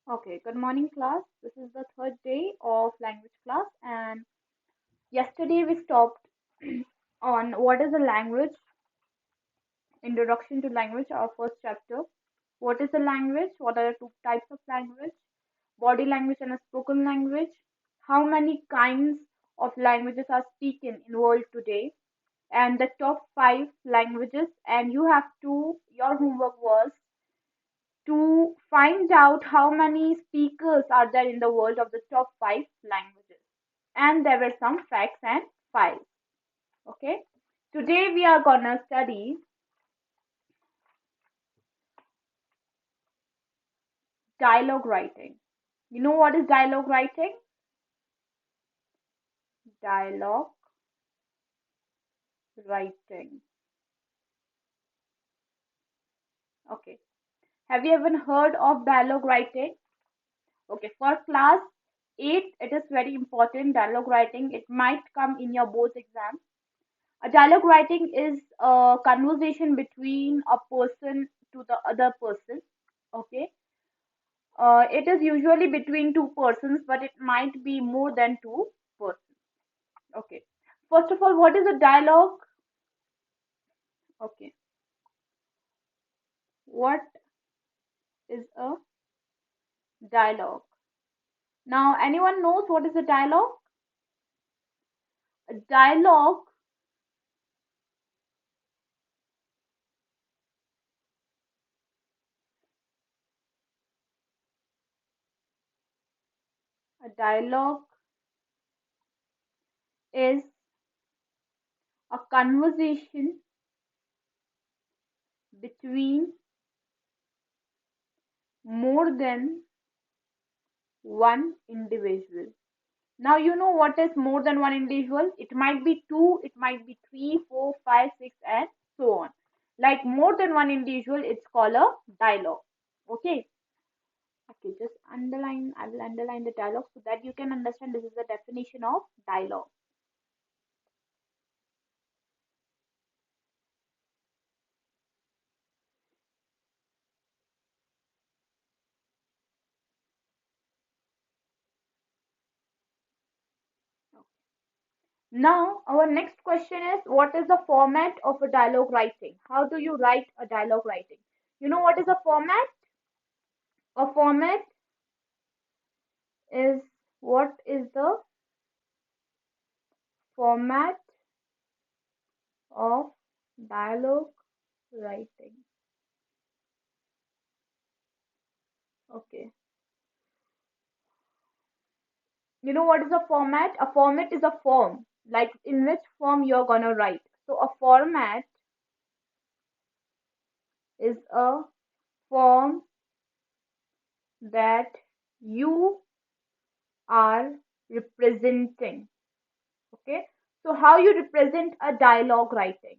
Okay, good morning, class. This is the third day of language class, and yesterday we stopped on what is a language, introduction to language, our first chapter. What is a language? What are the two types of language? Body language and a spoken language. How many kinds of languages are spoken in world today? And the top five languages. And your homework was to find out how many speakers are there in the world of the top five languages. And there were some facts and files. Okay. Today we are gonna study dialogue writing. You know what is dialogue writing? Dialogue writing. Okay. Have you ever heard of dialogue writing? Okay. For class 8, it is very important. Dialogue writing. It might come in your both exam. A dialogue writing is a conversation between a person to the other person. Okay. It is usually between two persons, but it might be more than two persons. Okay. First of all, what is a dialogue? Okay. What is a dialogue? Now, anyone knows what is a dialogue? A dialogue, a dialogue is a conversation between more than one individual. Now you know what is more than one individual. It might be two, it might be three, four, five, six, and so on. Like more than one individual, it's called a dialogue. Okay. Okay, just underline. I will underline the dialogue so that you can understand this is the definition of dialogue. Now, our next question is what is the format of a dialogue writing? How do you write a dialogue writing? You know what is a format? A format is what is the format of dialogue writing. Okay. You know what is a format? A format is a form, like in which form you're gonna write. So a format is a form that you are representing. Okay. So how you represent a dialogue writing?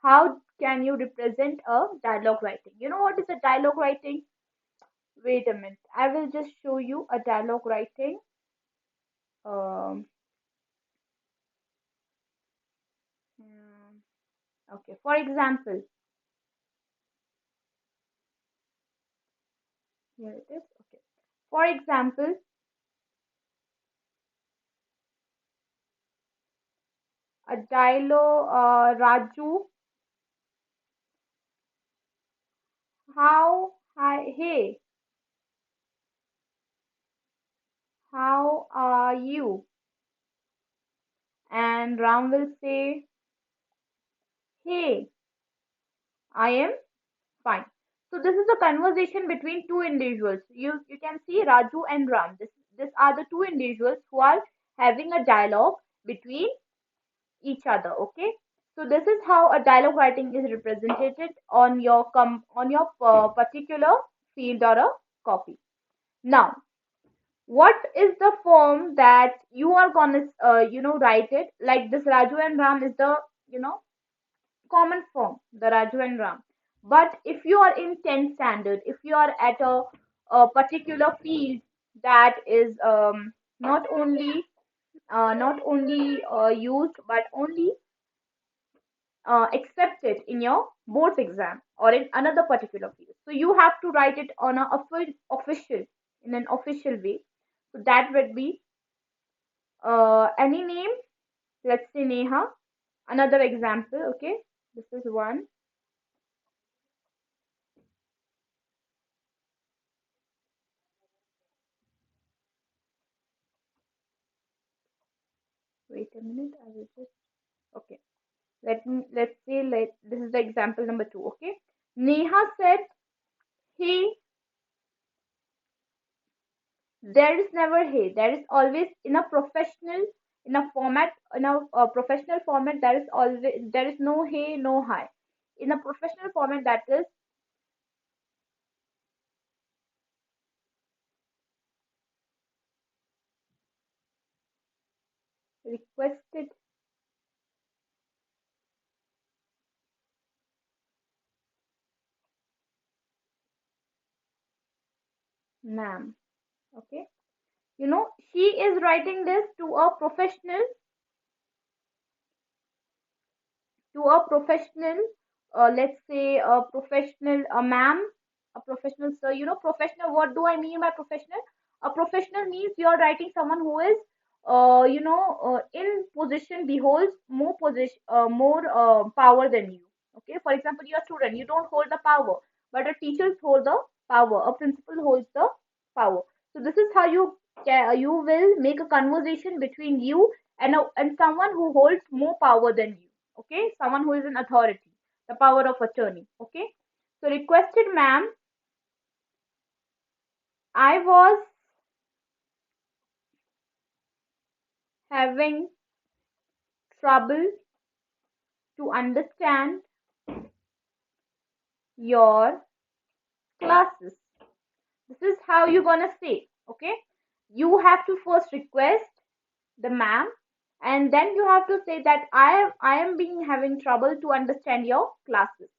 How can you represent a dialogue writing? You know what is a dialogue writing? Wait a minute. I will just show you a dialogue writing. Um, hmm, okay. For example, here it is. Okay. For example, a dialogue, Raju, hey, how are you? And Ram will say, hey, I am fine. So this is a conversation between two individuals. You can see Raju and Ram. This are the two individuals who are having a dialogue between each other. Okay. So this is how a dialogue writing is represented on your particular field or a copy. Now, what is the form that you are gonna write it? Like this Raju and Ram is the you know common form, the Raju and Ram. But if you are in 10th standard, if you are at a particular field that is not only used but only accepted in your board exam or in another particular field, so you have to write it on a official. in an official way. So that would be any name. Let's say Neha. Another example. Okay, this is one. Wait a minute. I will just. Okay. Let's say this is the example number two. Okay. Neha said, "Hey, there is never hey. There is always in a professional professional format. There is no hey, no hi. In a professional format, that is requested, ma'am. Okay. She is writing this to a professional, let's say a professional, a ma'am, a professional sir. Professional, what do I mean by professional? A professional means you are writing someone who is in position, beholds more power than you. Okay, for example, you are student, you don't hold the power, but a teacher holds the power, a principal holds the power. So this is how you will make a conversation between you and someone who holds more power than you. Okay, someone who is an authority, the power of attorney. Okay, so requested ma'am, I was having trouble to understand your classes. This is how you're gonna say. Okay, you have to first request the ma'am, and then you have to say that I am being having trouble to understand your classes.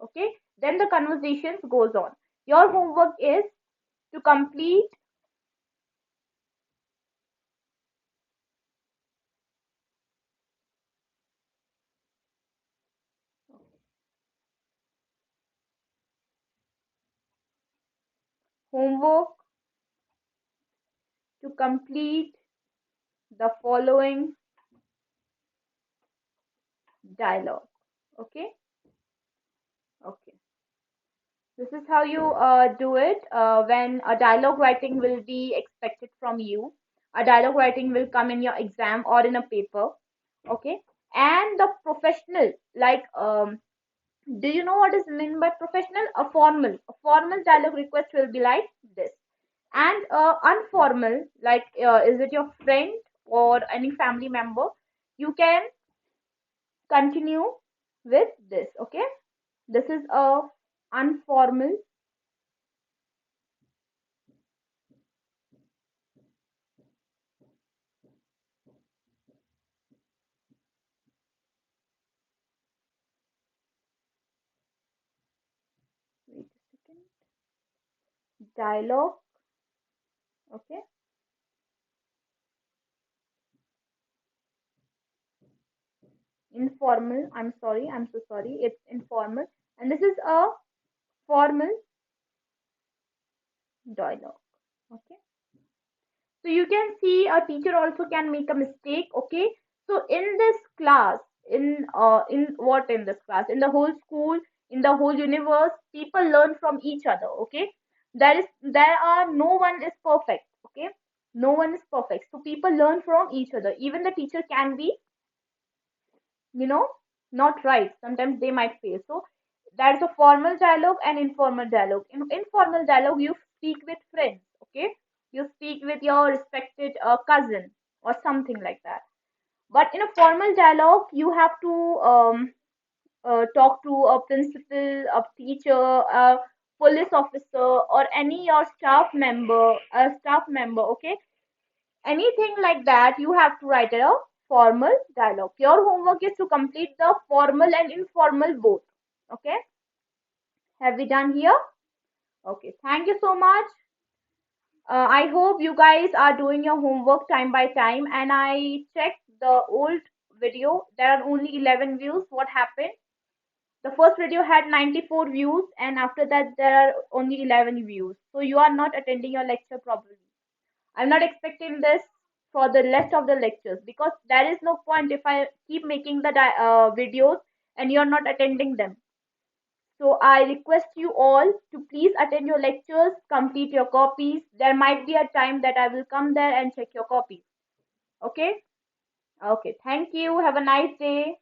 Okay, then the conversations goes on. Your homework is to complete homework to complete the following dialogue. Okay, okay. This is how you do it when a dialogue writing will be expected from you. A dialogue writing will come in your exam or in a paper. Okay, and the professional, like, do you know what is meant by professional? A formal dialogue request will be like this, and informal, like, is it your friend or any family member? You can continue with this. Okay, this is a informal. Wait a second. Dialogue. Okay, informal. I'm sorry. I'm so sorry. It's informal, and this is a formal dialogue. Okay. So you can see a teacher also can make a mistake. Okay. So in this class, in this class, in the whole school, in the whole universe, people learn from each other. Okay. No one is perfect. Okay. No one is perfect. So people learn from each other. Even the teacher can be, you know, not right. Sometimes they might fail. So that's a formal dialogue and informal dialogue. In informal dialogue, you speak with friends. Okay. You speak with your respected cousin or something like that. But in a formal dialogue, you have to talk to a principal, a teacher, a police officer, or any your staff member. Okay, anything like that, you have to write a formal dialogue. Your homework is to complete the formal and informal both. Okay, have we done here? Okay, thank you so much. I hope you guys are doing your homework time by time. And I checked the old video, there are only 11 views. What happened? The first video had 94 views, and after that there are only 11 views. So you are not attending your lecture properly. I'm not expecting this for the rest of the lectures, because there is no point if I keep making the videos and you're not attending them. So I request you all to please attend your lectures, complete your copies. There might be a time that I will come there and check your copies. Okay? Okay. Thank you. Have a nice day.